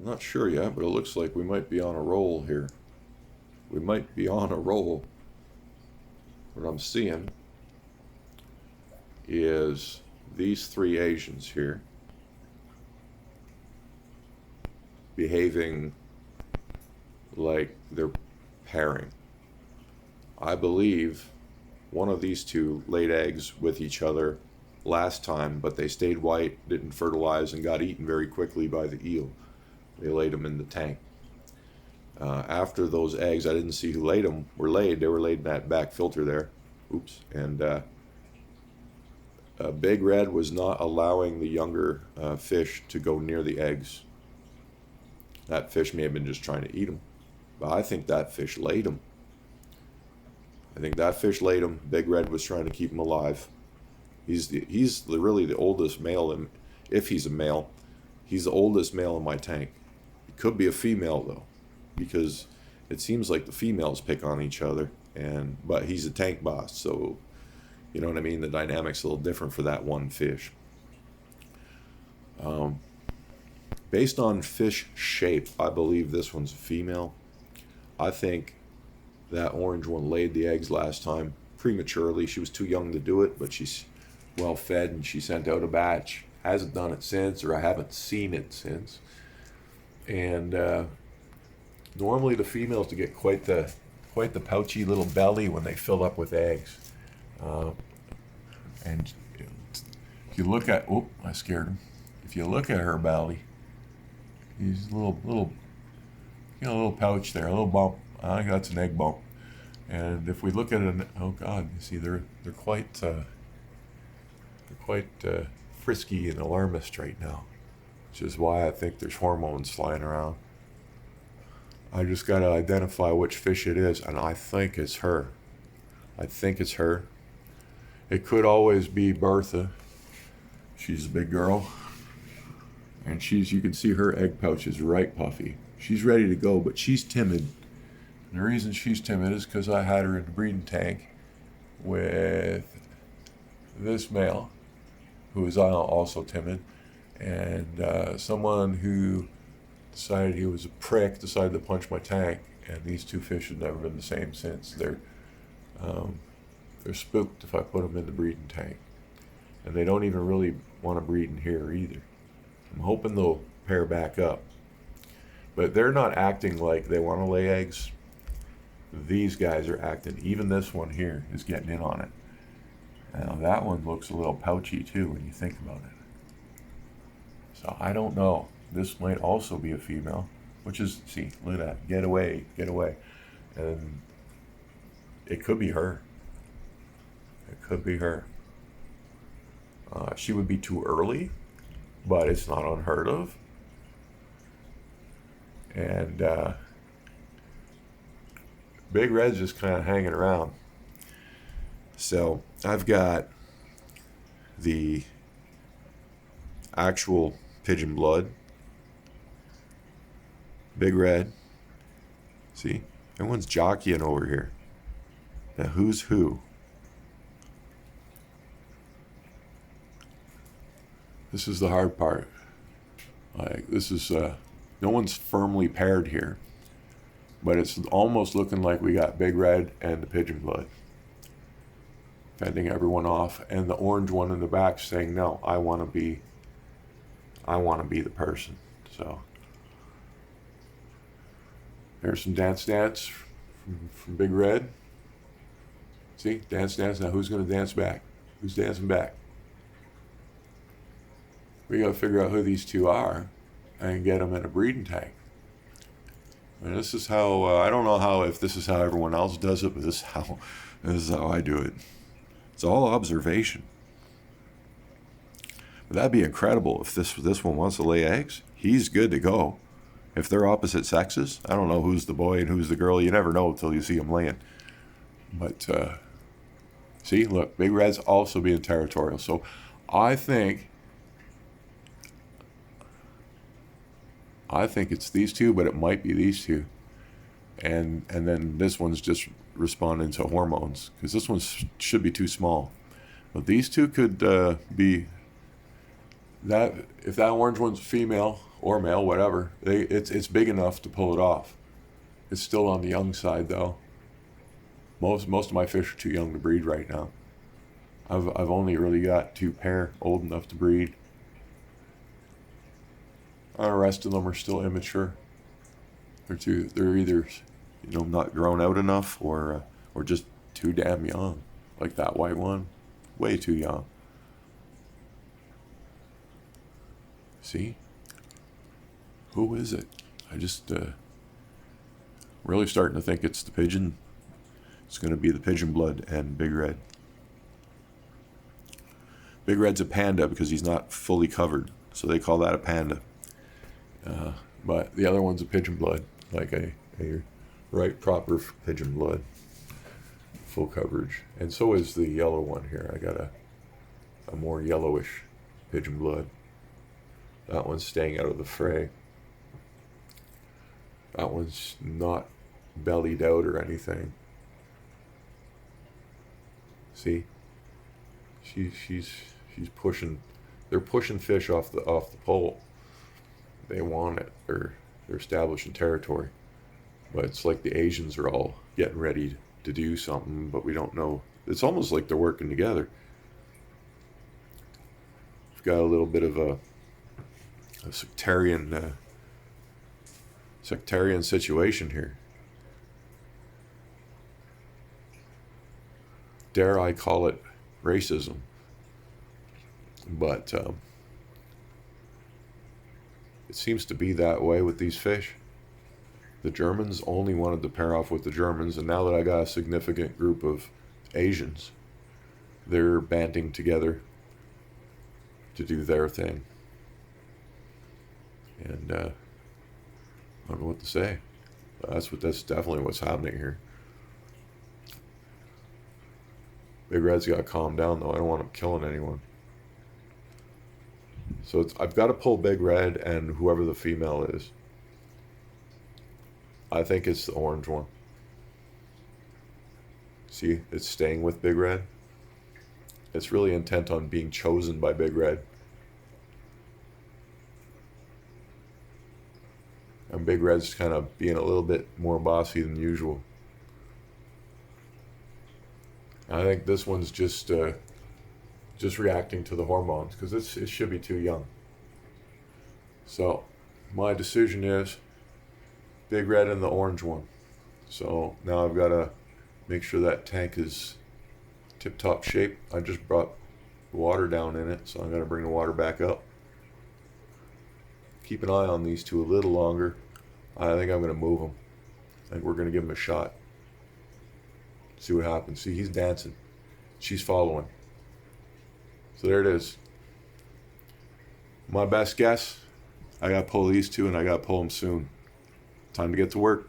I'm not sure yet, but it looks like we might be on a roll here. We might be on a roll. What I'm seeing is these three Asians here behaving like they're pairing. I believe one of these two laid eggs with each other last time, but they stayed white, didn't fertilize, and got eaten very quickly by the eel. They laid them in the tank. After those eggs, I didn't see who laid them, were laid. They were laid in that back filter there. Oops. And Big Red was not allowing the younger fish to go near the eggs. That fish may have been just trying to eat them, but I think that fish laid them. I think that fish laid him. Big Red was trying to keep him alive. He's really the oldest male, and if he's a male, he's the oldest male in my tank. He could be a female though, because it seems like the females pick on each other, but he's a tank boss, so you know what I mean. The dynamic's a little different for that one fish. Based on fish shape, I believe this one's a female. I think that orange one laid the eggs last time prematurely. She was too young to do it, but she's well fed and she sent out a batch. Hasn't done it since, or I haven't seen it since. And normally the females to get quite the pouchy little belly when they fill up with eggs. And if you look at, I scared him. If you look at her belly, he's a little pouch there, a little bump. I think that's an egg bump. And if we look at it, oh God, you see they're quite frisky and alarmist right now, which is why I think there's hormones flying around. I just got to identify which fish it is, and I think it's her. It could always be Bertha. She's a big girl, and you can see her egg pouch is right puffy. She's ready to go, but she's timid. And the reason she's timid is because I had her in the breeding tank with this male, who is also timid, and someone who decided he was a prick, decided to punch my tank, and these two fish have never been the same since. They're spooked if I put them in the breeding tank, and they don't even really want to breed in here either. I'm hoping they'll pair back up, but they're not acting like they want to lay eggs. These guys are acting. Even this one here is getting in on it. Now that one looks a little pouchy too when you think about it. So I don't know. This might also be a female, which is, see, look at that. Get away. And it could be her. She would be too early, but it's not unheard of. And Big Red's just kind of hanging around. So I've got the actual pigeon blood. Big Red. See, everyone's jockeying over here. Now who's who? This is the hard part. This is no one's firmly paired here, but it's almost looking like we got Big Red and the pigeon blood fending everyone off, and the orange one in the back saying, no, I want to be the person. So there's some dance from Big Red. See, dance. Now who's going to dance back? Who's dancing back? We got to figure out who these two are and get them in a breeding tank. And this is how, I don't know if this is how everyone else does it, but this is how I do it. It's all observation. But that'd be incredible if this one wants to lay eggs. He's good to go. If they're opposite sexes, I don't know who's the boy and who's the girl. You never know until you see them laying. But see, look, Big Red's also being territorial. So I think it's these two, but it might be these two. And then this one's just responding to hormones, because this one should be too small. But these two could be that. If that orange one's female, or male, whatever. It's big enough to pull it off. It's still on the young side though. Most of my fish are too young to breed right now. I've only really got 2 pair old enough to breed. The rest of them are still immature. They're either, not grown out enough or just too damn young. Like that white one, way too young. See? Who is it? I just really starting to think it's the pigeon. It's going to be the pigeon blood and Big Red. Big Red's a panda because he's not fully covered, so they call that a panda. But the other one's a pigeon blood, like a right proper pigeon blood, full coverage. And so is the yellow one here. I got a more yellowish pigeon blood. That one's staying out of the fray. That one's not bellied out or anything. See? She's pushing. They're pushing fish off the pole. They want it. They're establishing territory. But it's like the Asians are all getting ready to do something, but we don't know. It's almost like they're working together. We've got a little bit of a sectarian situation here. Dare I call it racism? But it seems to be that way with these fish. The Germans only wanted to pair off with the Germans, and now that I got a significant group of Asians, they're banding together to do their thing. And I don't know what to say. That's definitely what's happening here. Big Red's got to calm down though. I don't want him killing anyone. So I've got to pull Big Red and whoever the female is. I think it's the orange one. See, it's staying with Big Red. It's really intent on being chosen by Big Red. And Big Red's kind of being a little bit more bossy than usual. I think this one's just reacting to the hormones because it should be too young. So my decision is Big Red and the orange one. So now I've got to make sure that tank is tip-top shape. I just brought water down in it, so I'm going to bring the water back up. Keep an eye on these two a little longer. I think I'm going to move them. I think we're going to give them a shot. See what happens. See, he's dancing. She's following. So there it is. My best guess, I got to pull these two and I got to pull them soon. Time to get to work.